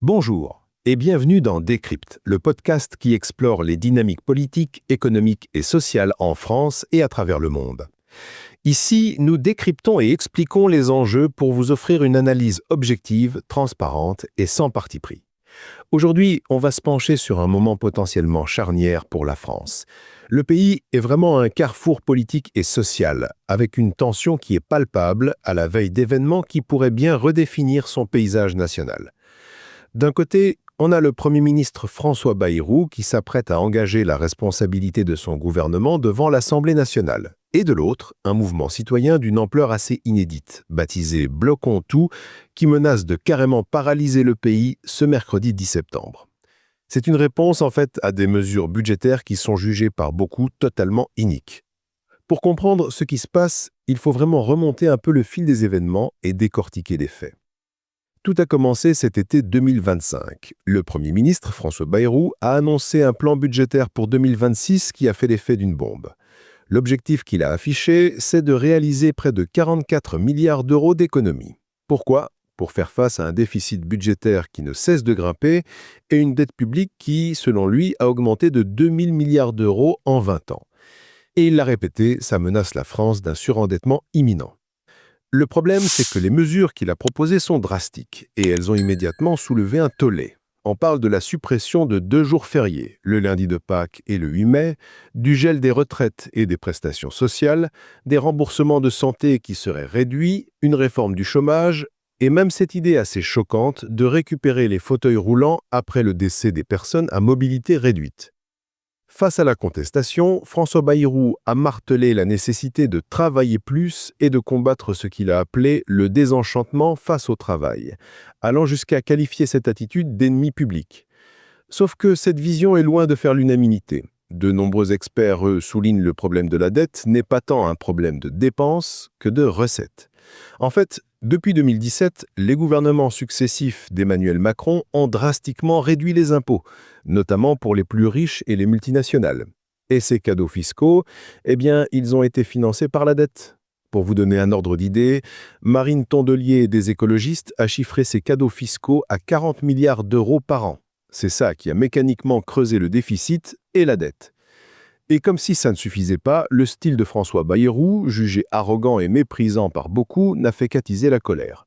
Bonjour et bienvenue dans Décrypte, le podcast qui explore les dynamiques politiques, économiques et sociales en France et à travers le monde. Ici, nous décryptons et expliquons les enjeux pour vous offrir une analyse objective, transparente et sans parti pris. Aujourd'hui, on va se pencher sur un moment potentiellement charnière pour la France. Le pays est vraiment un carrefour politique et social, avec une tension qui est palpable à la veille d'événements qui pourraient bien redéfinir son paysage national. D'un côté, on a le Premier ministre François Bayrou qui s'apprête à engager la responsabilité de son gouvernement devant l'Assemblée nationale. Et de l'autre, un mouvement citoyen d'une ampleur assez inédite, baptisé Bloquons tout, qui menace de carrément paralyser le pays ce mercredi 10 septembre. C'est une réponse en fait à des mesures budgétaires qui sont jugées par beaucoup totalement iniques. Pour comprendre ce qui se passe, il faut vraiment remonter un peu le fil des événements et décortiquer les faits. Tout a commencé cet été 2025. Le Premier ministre, François Bayrou, a annoncé un plan budgétaire pour 2026 qui a fait l'effet d'une bombe. L'objectif qu'il a affiché, c'est de réaliser près de 44 milliards d'euros d'économies. Pourquoi ? Pour faire face à un déficit budgétaire qui ne cesse de grimper et une dette publique qui, selon lui, a augmenté de 2000 milliards d'euros en 20 ans. Et il l'a répété, ça menace la France d'un surendettement imminent. Le problème, c'est que les mesures qu'il a proposées sont drastiques et elles ont immédiatement soulevé un tollé. On parle de la suppression de 2 jours fériés, le lundi de Pâques et le 8 mai, du gel des retraites et des prestations sociales, des remboursements de santé qui seraient réduits, une réforme du chômage et même cette idée assez choquante de récupérer les fauteuils roulants après le décès des personnes à mobilité réduite. Face à la contestation, François Bayrou a martelé la nécessité de travailler plus et de combattre ce qu'il a appelé le désenchantement face au travail, allant jusqu'à qualifier cette attitude d'ennemi public. Sauf que cette vision est loin de faire l'unanimité. De nombreux experts, eux, soulignent le problème de la dette n'est pas tant un problème de dépenses que de recettes. En fait, depuis 2017, les gouvernements successifs d'Emmanuel Macron ont drastiquement réduit les impôts, notamment pour les plus riches et les multinationales. Et ces cadeaux fiscaux, ils ont été financés par la dette. Pour vous donner un ordre d'idée, Marine Tondelier des écologistes a chiffré ces cadeaux fiscaux à 40 milliards d'euros par an. C'est ça qui a mécaniquement creusé le déficit et la dette. Et comme si ça ne suffisait pas, le style de François Bayrou, jugé arrogant et méprisant par beaucoup, n'a fait qu'attiser la colère.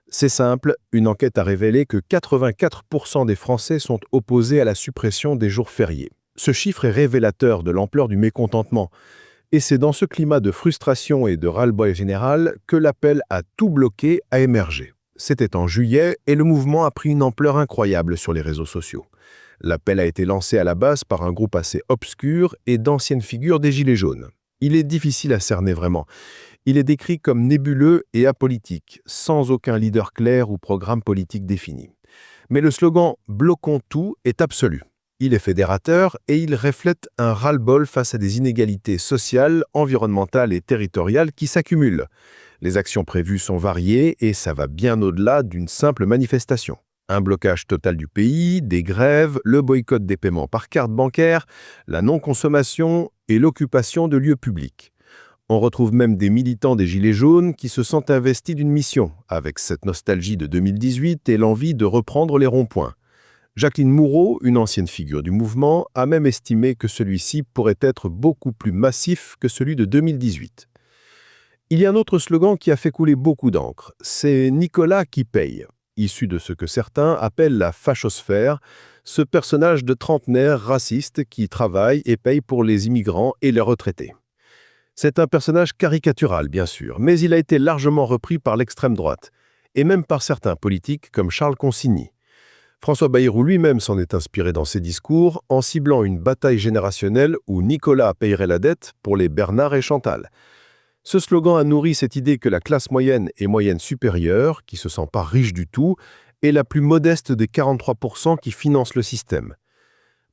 C'est simple, une enquête a révélé que 84% des Français sont opposés à la suppression des jours fériés. Ce chiffre est révélateur de l'ampleur du mécontentement. Et c'est dans ce climat de frustration et de ras-le-bol général que l'appel à tout bloquer a émergé. C'était en juillet et le mouvement a pris une ampleur incroyable sur les réseaux sociaux. L'appel a été lancé à la base par un groupe assez obscur et d'anciennes figures des Gilets jaunes. Il est difficile à cerner vraiment. Il est décrit comme nébuleux et apolitique, sans aucun leader clair ou programme politique défini. Mais le slogan « Bloquons tout » est absolu. Il est fédérateur et il reflète un ras-le-bol face à des inégalités sociales, environnementales et territoriales qui s'accumulent. Les actions prévues sont variées et ça va bien au-delà d'une simple manifestation. Un blocage total du pays, des grèves, le boycott des paiements par carte bancaire, la non-consommation et l'occupation de lieux publics. On retrouve même des militants des Gilets jaunes qui se sentent investis d'une mission, avec cette nostalgie de 2018 et l'envie de reprendre les ronds-points. Jacqueline Moureau, une ancienne figure du mouvement, a même estimé que celui-ci pourrait être beaucoup plus massif que celui de 2018. Il y a un autre slogan qui a fait couler beaucoup d'encre, c'est « Nicolas qui paye », issu de ce que certains appellent la fachosphère, ce personnage de trentenaire raciste qui travaille et paye pour les immigrants et les retraités. C'est un personnage caricatural, bien sûr, mais il a été largement repris par l'extrême droite, et même par certains politiques comme Charles Consigny. François Bayrou lui-même s'en est inspiré dans ses discours en ciblant une bataille générationnelle où Nicolas payerait la dette pour les Bernard et Chantal. Ce slogan a nourri cette idée que la classe moyenne et moyenne supérieure, qui se sent pas riche du tout, est la plus modeste des 43% qui financent le système.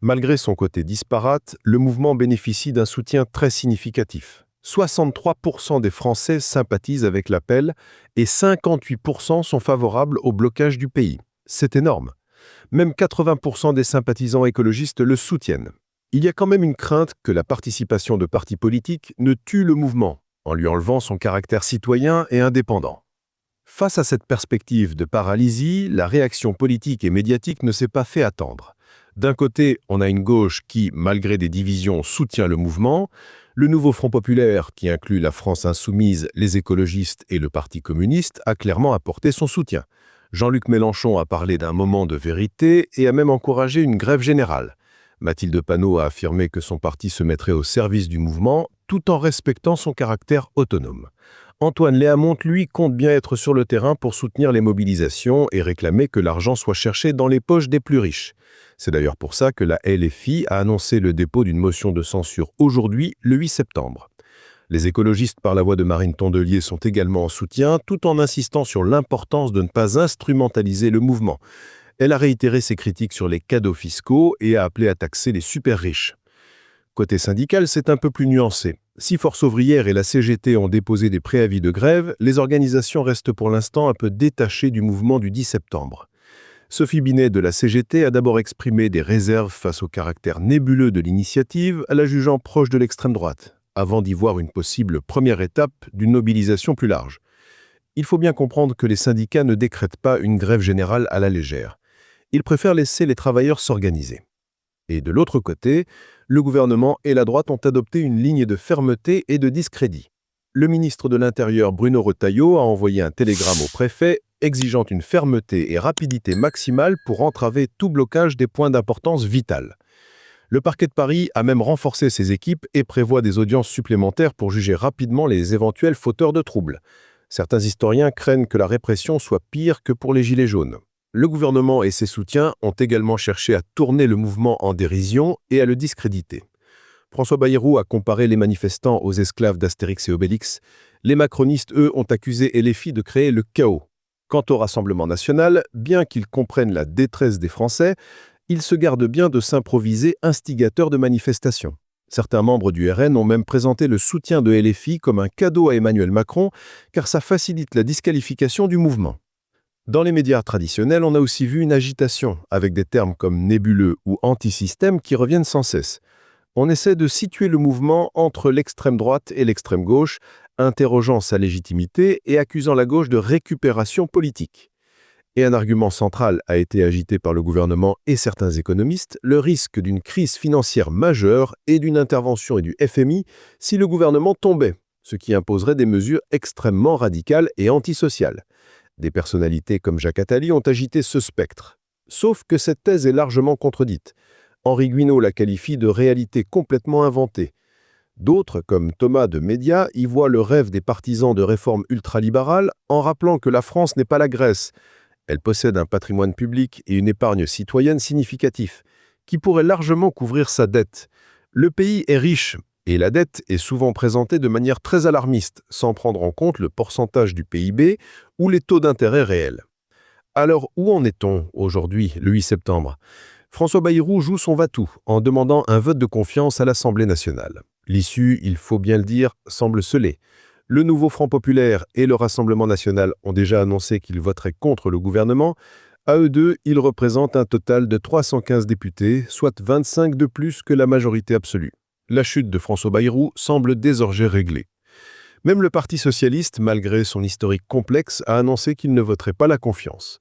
Malgré son côté disparate, le mouvement bénéficie d'un soutien très significatif. 63% des Français sympathisent avec l'appel et 58% sont favorables au blocage du pays. C'est énorme. Même 80% des sympathisants écologistes le soutiennent. Il y a quand même une crainte que la participation de partis politiques ne tue le mouvement, en lui enlevant son caractère citoyen et indépendant. Face à cette perspective de paralysie, la réaction politique et médiatique ne s'est pas fait attendre. D'un côté, on a une gauche qui, malgré des divisions, soutient le mouvement. Le nouveau Front populaire, qui inclut la France insoumise, les écologistes et le Parti communiste, a clairement apporté son soutien. Jean-Luc Mélenchon a parlé d'un moment de vérité et a même encouragé une grève générale. Mathilde Panot a affirmé que son parti se mettrait au service du mouvement, tout en respectant son caractère autonome. Antoine Léamont, lui, compte bien être sur le terrain pour soutenir les mobilisations et réclamer que l'argent soit cherché dans les poches des plus riches. C'est d'ailleurs pour ça que la LFI a annoncé le dépôt d'une motion de censure aujourd'hui, le 8 septembre. Les écologistes, par la voix de Marine Tondelier, sont également en soutien, tout en insistant sur l'importance de ne pas instrumentaliser le mouvement. Elle a réitéré ses critiques sur les cadeaux fiscaux et a appelé à taxer les super riches. Côté syndical, c'est un peu plus nuancé. Si Force ouvrière et la CGT ont déposé des préavis de grève, les organisations restent pour l'instant un peu détachées du mouvement du 10 septembre. Sophie Binet de la CGT a d'abord exprimé des réserves face au caractère nébuleux de l'initiative, la jugeant proche de l'extrême droite, avant d'y voir une possible première étape d'une mobilisation plus large. Il faut bien comprendre que les syndicats ne décrètent pas une grève générale à la légère. Ils préfèrent laisser les travailleurs s'organiser. Et de l'autre côté, le gouvernement et la droite ont adopté une ligne de fermeté et de discrédit. Le ministre de l'Intérieur Bruno Retailleau a envoyé un télégramme au préfet exigeant une fermeté et rapidité maximale pour entraver tout blocage des points d'importance vitale. Le parquet de Paris a même renforcé ses équipes et prévoit des audiences supplémentaires pour juger rapidement les éventuels fauteurs de troubles. Certains historiens craignent que la répression soit pire que pour les Gilets jaunes. Le gouvernement et ses soutiens ont également cherché à tourner le mouvement en dérision et à le discréditer. François Bayrou a comparé les manifestants aux esclaves d'Astérix et Obélix. Les macronistes, eux, ont accusé LFI de créer le chaos. Quant au Rassemblement national, bien qu'ils comprennent la détresse des Français, ils se gardent bien de s'improviser instigateurs de manifestations. Certains membres du RN ont même présenté le soutien de LFI comme un cadeau à Emmanuel Macron, car ça facilite la disqualification du mouvement. Dans les médias traditionnels, on a aussi vu une agitation, avec des termes comme nébuleux ou anti-système qui reviennent sans cesse. On essaie de situer le mouvement entre l'extrême droite et l'extrême gauche, interrogeant sa légitimité et accusant la gauche de récupération politique. Et un argument central a été agité par le gouvernement et certains économistes, le risque d'une crise financière majeure et d'une intervention et du FMI si le gouvernement tombait, ce qui imposerait des mesures extrêmement radicales et antisociales. Des personnalités comme Jacques Attali ont agité ce spectre. Sauf que cette thèse est largement contredite. Henri Guinaud la qualifie de réalité complètement inventée. D'autres, comme Thomas de Média, y voient le rêve des partisans de réformes ultralibérales en rappelant que la France n'est pas la Grèce. Elle possède un patrimoine public et une épargne citoyenne significatifs, qui pourraient largement couvrir sa dette. Le pays est riche, et la dette est souvent présentée de manière très alarmiste, sans prendre en compte le pourcentage du PIB ou les taux d'intérêt réels. Alors, où en est-on aujourd'hui, le 8 septembre ? François Bayrou joue son va-tout en demandant un vote de confiance à l'Assemblée nationale. L'issue, il faut bien le dire, semble scellée. Le nouveau Front populaire et le Rassemblement national ont déjà annoncé qu'ils voteraient contre le gouvernement. À eux deux, ils représentent un total de 315 députés, soit 25 de plus que la majorité absolue. La chute de François Bayrou semble désormais réglée. Même le Parti socialiste, malgré son historique complexe, a annoncé qu'il ne voterait pas la confiance.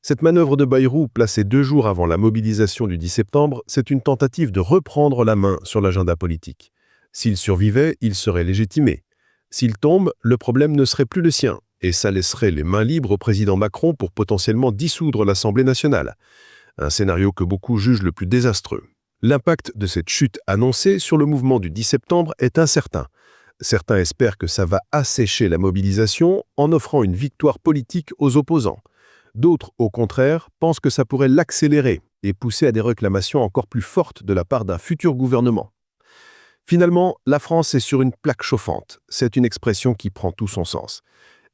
Cette manœuvre de Bayrou, placée 2 jours avant la mobilisation du 10 septembre, c'est une tentative de reprendre la main sur l'agenda politique. S'il survivait, il serait légitimé. S'il tombe, le problème ne serait plus le sien, et ça laisserait les mains libres au président Macron pour potentiellement dissoudre l'Assemblée nationale. Un scénario que beaucoup jugent le plus désastreux. L'impact de cette chute annoncée sur le mouvement du 10 septembre est incertain. Certains espèrent que ça va assécher la mobilisation en offrant une victoire politique aux opposants. D'autres, au contraire, pensent que ça pourrait l'accélérer et pousser à des réclamations encore plus fortes de la part d'un futur gouvernement. Finalement, la France est sur une plaque chauffante. C'est une expression qui prend tout son sens.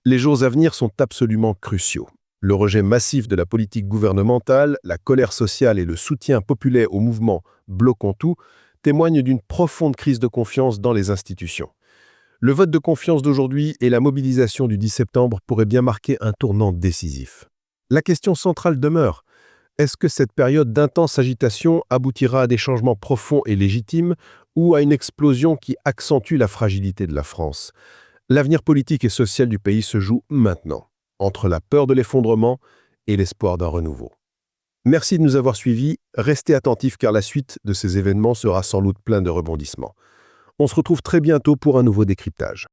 Les jours à venir sont absolument cruciaux. Le rejet massif de la politique gouvernementale, la colère sociale et le soutien populaire au mouvement « Bloquons tout » témoignent d'une profonde crise de confiance dans les institutions. Le vote de confiance d'aujourd'hui et la mobilisation du 10 septembre pourraient bien marquer un tournant décisif. La question centrale demeure. Est-ce que cette période d'intense agitation aboutira à des changements profonds et légitimes ou à une explosion qui accentue la fragilité de la France ? L'avenir politique et social du pays se joue maintenant. entre la peur de l'effondrement et l'espoir d'un renouveau. Merci de nous avoir suivis. Restez attentifs car la suite de ces événements sera sans doute plein de rebondissements. On se retrouve très bientôt pour un nouveau décryptage.